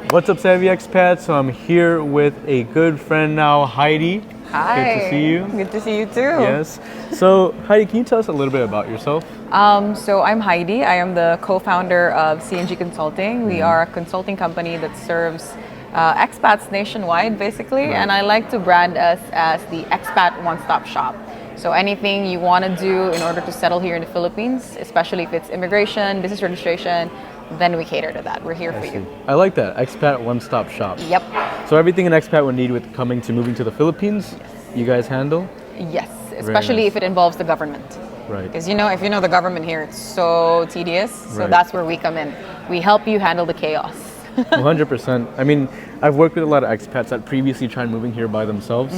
What's up, Savvy Expat? So I'm here with a good friend now, Heidi. Hi. Good to see you. Good to see you too. Yes. So Heidi, can you tell us a little bit about yourself? So I'm Heidi. I am the co-founder of CNG Consulting. We are a consulting company that serves expats nationwide, basically, and I like to brand us as the expat one-stop shop. So anything you want to do in order to settle here in the Philippines, especially if it's immigration, business registration, then we cater to that. We're here for you. I like that. Expat one-stop shop. Yep. So everything an expat would need with moving to the Philippines, you guys handle? Yes, especially if it involves the government. Right. Because if you know the government here, it's so tedious. So that's where we come in. We help you handle the chaos. 100%. I mean, I've worked with a lot of expats that previously tried moving here by themselves.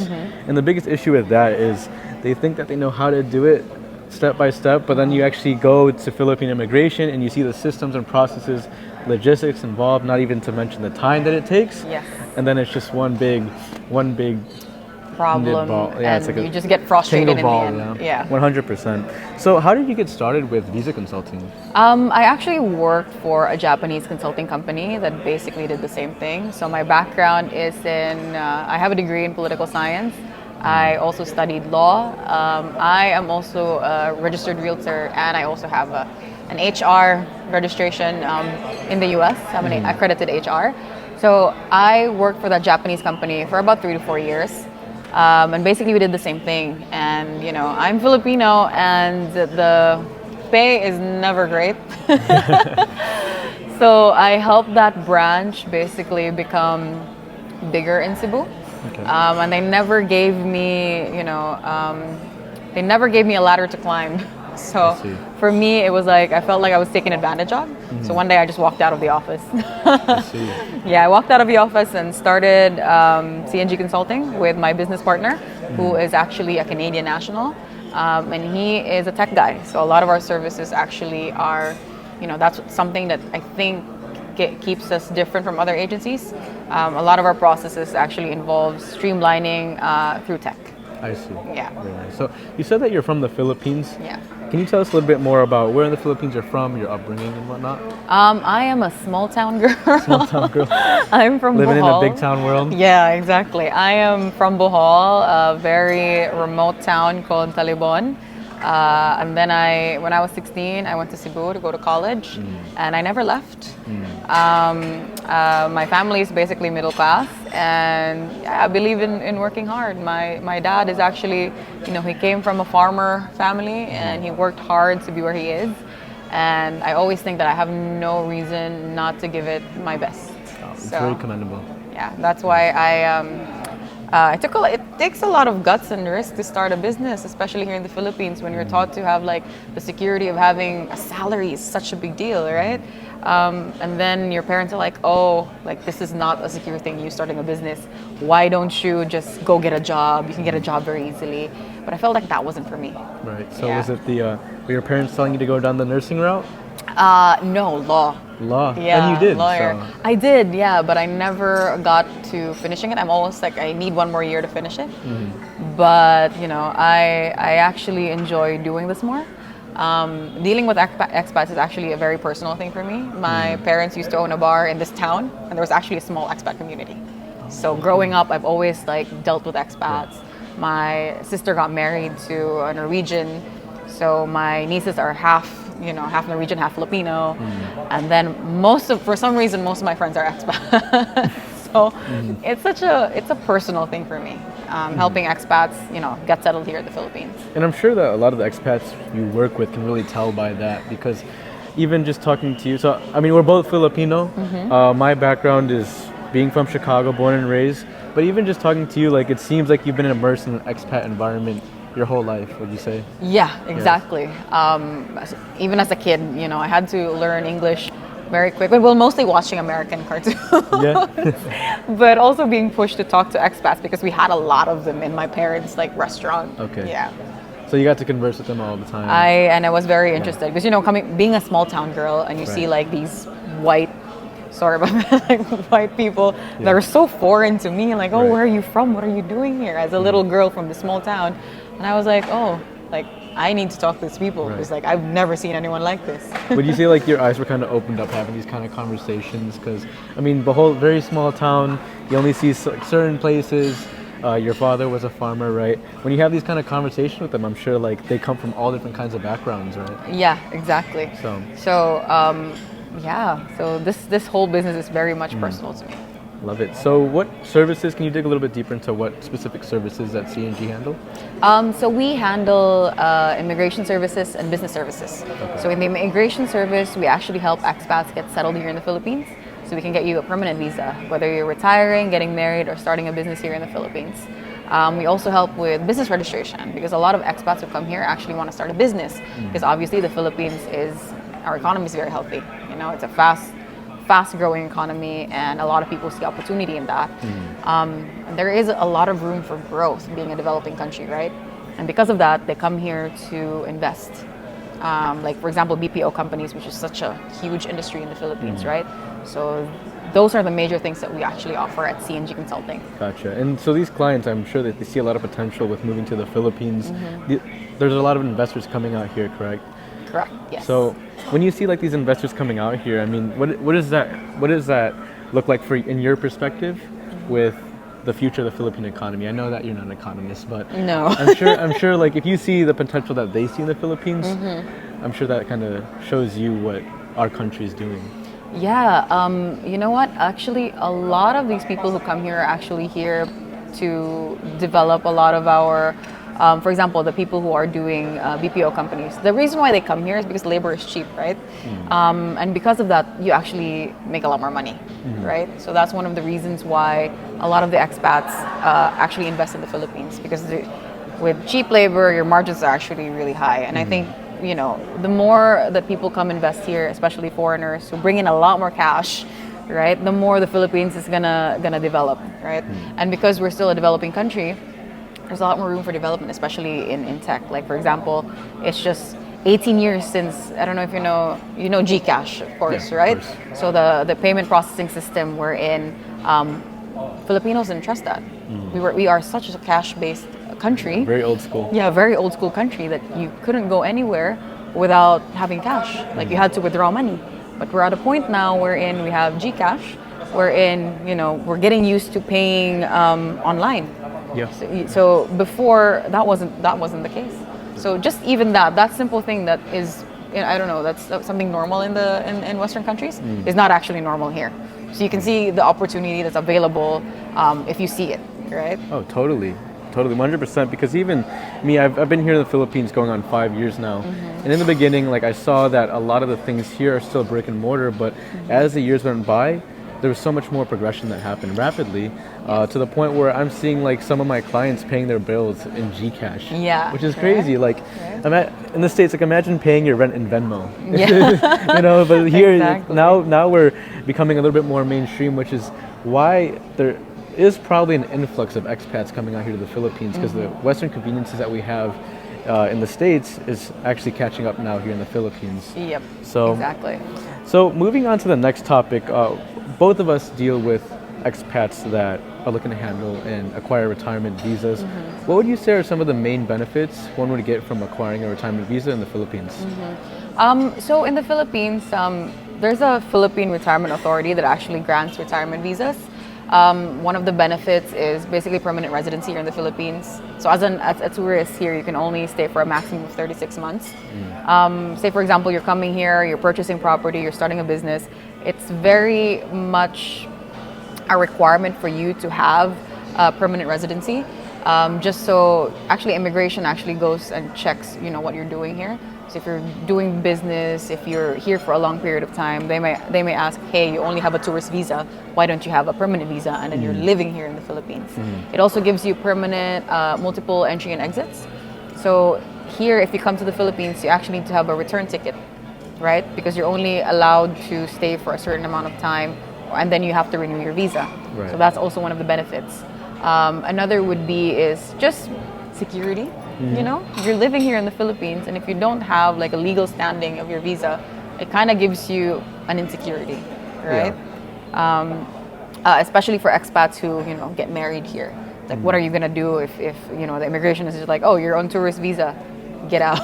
And the biggest issue with that is they think that they know how to do it step by step, but then you actually go to Philippine immigration and you see the systems and processes, logistics involved, not even to mention the time that it takes. Yes. And then it's just one big problem, yeah, and it's like you just get frustrated in the end. Yeah. 100%. So how did you get started with visa consulting? I actually worked for a Japanese consulting company that basically did the same thing. So my background is I have a degree in political science. I also studied law. I am also a registered realtor, and I also have an HR registration in the US. I'm an accredited HR. So I worked for that Japanese company for about 3 to 4 years. And basically we did the same thing. And, I'm Filipino and the pay is never great. So I helped that branch basically become bigger in Cebu. Okay. And they never gave me, they never gave me a ladder to climb. So for me, it was like, I felt like I was taken advantage of. So one day I just walked out of the office. I see. Yeah, I walked out of the office and started CNG Consulting with my business partner, who is actually a Canadian national. And he is a tech guy. So a lot of our services actually are, that's something that I think keeps us different from other agencies. A lot of our processes actually involve streamlining through tech. I see. Yeah. Very nice. So you said that you're from the Philippines. Yeah. Can you tell us a little bit more about where in the Philippines you're from, your upbringing and whatnot? I am a small town girl. Small town girl. I'm from Living Bohol. in a big town world. Yeah, exactly. I am from Bohol, a very remote town called Talibon. And then when I was 16, I went to Cebu to go to college, and I never left. My family is basically middle class, and I believe in working hard. My dad is actually, he came from a farmer family, and he worked hard to be where he is. And I always think that I have no reason not to give it my best. It's very commendable. Yeah, that's why it takes a lot of guts and risk to start a business, especially here in the Philippines, when you're taught to have the security of having a salary is such a big deal, right? And then your parents are like, this is not a secure thing, you starting a business. Why don't you just go get a job? You can get a job very easily. But I felt like that wasn't for me. Right. So was it were your parents telling you to go down the nursing route? No, law. Law. Yeah, and you did. lawyer. So. I did, yeah, but I never got to finishing it. I'm almost like I need one more year to finish it. But I actually enjoy doing this more. Dealing with expats is actually a very personal thing for me. My parents used to own a bar in this town, and there was actually a small expat community. So growing up, I've always dealt with expats. My sister got married to a Norwegian, so my nieces are half Norwegian, half Filipino, and then for some reason most of my friends are expats. So it's a personal thing for me, helping expats get settled here in the Philippines. And I'm sure that a lot of the expats you work with can really tell by that, because even just talking to you, so I mean we're both Filipino. My background is being from Chicago, born and raised, but even just talking to you, it seems like you've been immersed in an expat environment your whole life, would you say? Yeah, exactly. Yes. Even as a kid, I had to learn English very quick. Well, mostly watching American cartoons. Yeah. But also being pushed to talk to expats because we had a lot of them in my parents' restaurant. Okay. Yeah. So you got to converse with them all the time. I was very interested because being a small town girl and you see these white white people that are so foreign to me, where are you from? What are you doing here? As a little girl from the small town. And I was like, I need to talk to these people Right. because like I've never seen anyone like this. Would you say like your eyes were kind of opened up having these kind of conversations? Because I mean, the whole very small town, you only see certain places. Your father was a farmer, right? When you have these kind of conversations with them, I'm sure like they come from all different kinds of backgrounds, right? Yeah, exactly. So this whole business is very much personal to me. Love it. So what services, can you dig a little bit deeper into what specific services that CNG handle? So we handle immigration services and business services. So in the immigration service, we actually help expats get settled here in the Philippines. So we can get you a permanent visa, whether you're retiring, getting married, or starting a business here in the Philippines. We also help with business registration because a lot of expats who come here actually want to start a business because obviously the Philippines our economy is very healthy. You know, it's a fast growing economy and a lot of people see opportunity in that. There is a lot of room for growth being a developing country, right? And because of that, they come here to invest. Like for example, BPO companies, which is such a huge industry in the Philippines, right? So those are the major things that we actually offer at CNG Consulting. Gotcha. And so these clients, I'm sure that they see a lot of potential with moving to the Philippines. There's a lot of investors coming out here, correct? Correct. Yes. So when you see like these investors coming out here, I mean, what does that look like in your perspective with the future of the Philippine economy? I know that you're not an economist, but no. I'm sure like if you see the potential that they see in the Philippines, I'm sure that kind of shows you what our country is doing. Yeah, you know what? Actually, a lot of these people who come here are actually here to develop a lot of our, for example, the people who are doing BPO companies. The reason why they come here is because labor is cheap, right? And because of that, you actually make a lot more money, right? So that's one of the reasons why a lot of the expats actually invest in the Philippines because with cheap labor, your margins are actually really high. And I think you know, the more that people come invest here, especially foreigners who bring in a lot more cash, right, the more the Philippines is gonna develop, right? And because we're still a developing country, there's a lot more room for development, especially in tech. Like for example, it's just 18 years since, I don't know if you know GCash, of course, Yeah, right? of course. So the payment processing system we're in, Filipinos didn't trust that. We are such a cash-based country. Very old school. Yeah, very old school country that you couldn't go anywhere without having cash. Like you had to withdraw money. But we're at a point now wherein we have GCash, wherein, you know, we're getting used to paying online. Yeah. So before that wasn't the case. So just even that simple thing that is, you know, I don't know, that's something normal in Western countries is not actually normal here. So you can see the opportunity that's available if you see it, right? Oh, totally. Totally, 100%. Because even me, I've been here in the Philippines going on 5 years now. And in the beginning, like I saw that a lot of the things here are still brick and mortar, but as the years went by, there was so much more progression that happened rapidly to the point where I'm seeing like some of my clients paying their bills in GCash. Yeah. Which is crazy. Like in the States, like imagine paying your rent in Venmo. Yeah. You know, but here Exactly. now we're becoming a little bit more mainstream, which is why there is probably an influx of expats coming out here to the Philippines because the Western conveniences that we have in the States is actually catching up now here in the Philippines. Yep. So Exactly. So moving on to the next topic, both of us deal with expats that are looking to handle and acquire retirement visas. What would you say are some of the main benefits one would get from acquiring a retirement visa in the Philippines? So in the Philippines, there's a Philippine Retirement Authority that actually grants retirement visas. One of the benefits is basically permanent residency here in the Philippines. So as a tourist here, you can only stay for a maximum of 36 months. Say for example, you're coming here, you're purchasing property, you're starting a business. It's very much a requirement for you to have permanent residency. Just so actually immigration actually goes and checks, you know, what you're doing here. So if you're doing business, if you're here for a long period of time, they may ask, hey, you only have a tourist visa, why don't you have a permanent visa? And then you're living here in the Philippines. It also gives you permanent multiple entry and exits. So here, if you come to the Philippines, you actually need to have a return ticket, right? Because you're only allowed to stay for a certain amount of time, and then you have to renew your visa. Right. So that's also one of the benefits. Another would be is just security. You know, you're living here in the Philippines, and if you don't have like a legal standing of your visa, it kind of gives you an insecurity, right? Especially for expats who, you know, get married here. Like, what are you gonna do if you know the immigration is just like, oh, you're on tourist visa, get out.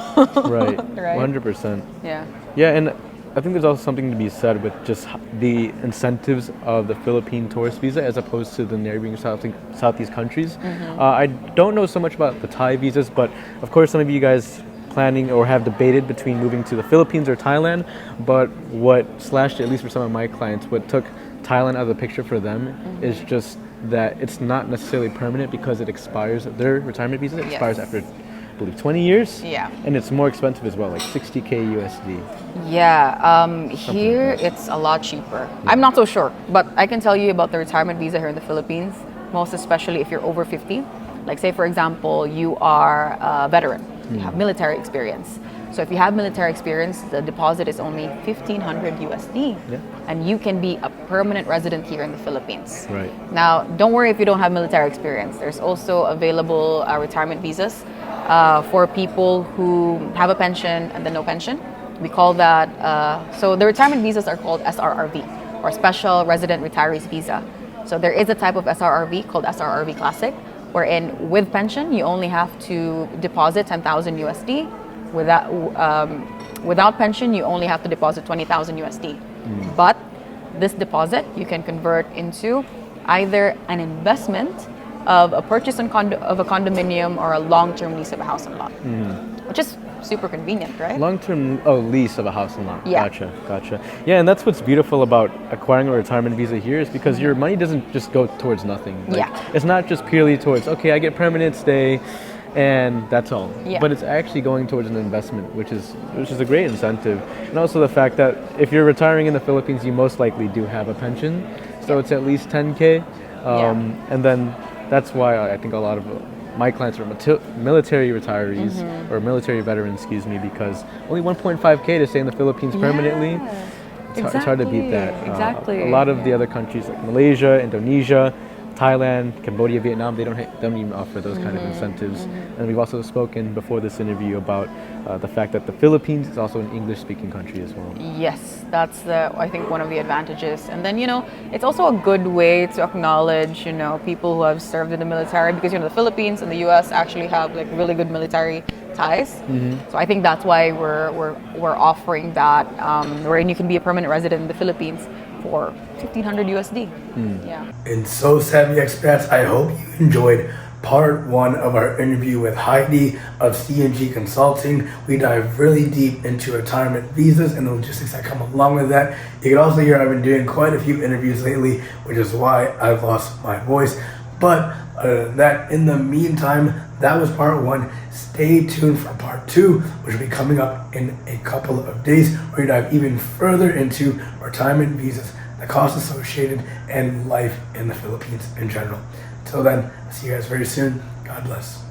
Right. Right? 100%. Yeah. Yeah, and I think there's also something to be said with just the incentives of the Philippine tourist visa as opposed to the neighboring Southeast countries. I don't know so much about the Thai visas, but of course some of you guys planning or have debated between moving to the Philippines or Thailand, but what slashed, at least for some of my clients, what took Thailand out of the picture for them is just that it's not necessarily permanent because it expires, their retirement visa expires Yes. after, I believe, 20 years. Yeah. And it's more expensive as well, like 60K USD. Yeah, here it's a lot cheaper. I'm not so sure, but I can tell you about the retirement visa here in the Philippines, most especially if you're over 50. Like say for example, you are a veteran, you have military experience. So if you have military experience, the deposit is only 1,500 USD, and you can be a permanent resident here in the Philippines. Right. Now, don't worry if you don't have military experience. There's also available retirement visas for people who have a pension and then no pension. We call that, so the retirement visas are called SRRV, or Special Resident Retirees Visa. So there is a type of SRRV called SRRV Classic, wherein with pension, you only have to deposit 10,000 USD. Without pension, you only have to deposit 20,000 USD. But this deposit, you can convert into either an investment of a purchase of a condominium or a long-term lease of a house and lot, which is super convenient, right? Long-term lease of a house and lot. Yeah. Gotcha. Yeah, and that's what's beautiful about acquiring a retirement visa here is because your money doesn't just go towards nothing. Like, it's not just purely towards, okay, I get permanent stay and that's all. Yeah. But it's actually going towards an investment, which is a great incentive. And also the fact that if you're retiring in the Philippines, you most likely do have a pension. So it's at least 10K. And then that's why I think a lot of my clients are military retirees or military veterans, because only 1.5K to stay in the Philippines permanently. It's hard to beat that. Exactly. A lot of the other countries like Malaysia, Indonesia, Thailand, Cambodia, Vietnam, they don't even offer those kind of incentives. And we've also spoken before this interview about the fact that the Philippines is also an English-speaking country as well. Yes, that's I think one of the advantages. And then, it's also a good way to acknowledge, people who have served in the military, because, the Philippines and the US actually have like really good military ties. So I think that's why we're offering that, wherein you can be a permanent resident in the Philippines for 1,500 USD. Yeah. And so, savvy expats, I hope you enjoyed part one of our interview with Heidi of C&G Consulting. We dive really deep into retirement visas and the logistics that come along with that. You can also hear I've been doing quite a few interviews lately, which is why I've lost my voice. But other than that, in the meantime, that was part one. Stay tuned for part two, which will be coming up in a couple of days, where we dive even further into retirement visas, the costs associated, and life in the Philippines in general. Till then, I'll see you guys very soon. God bless.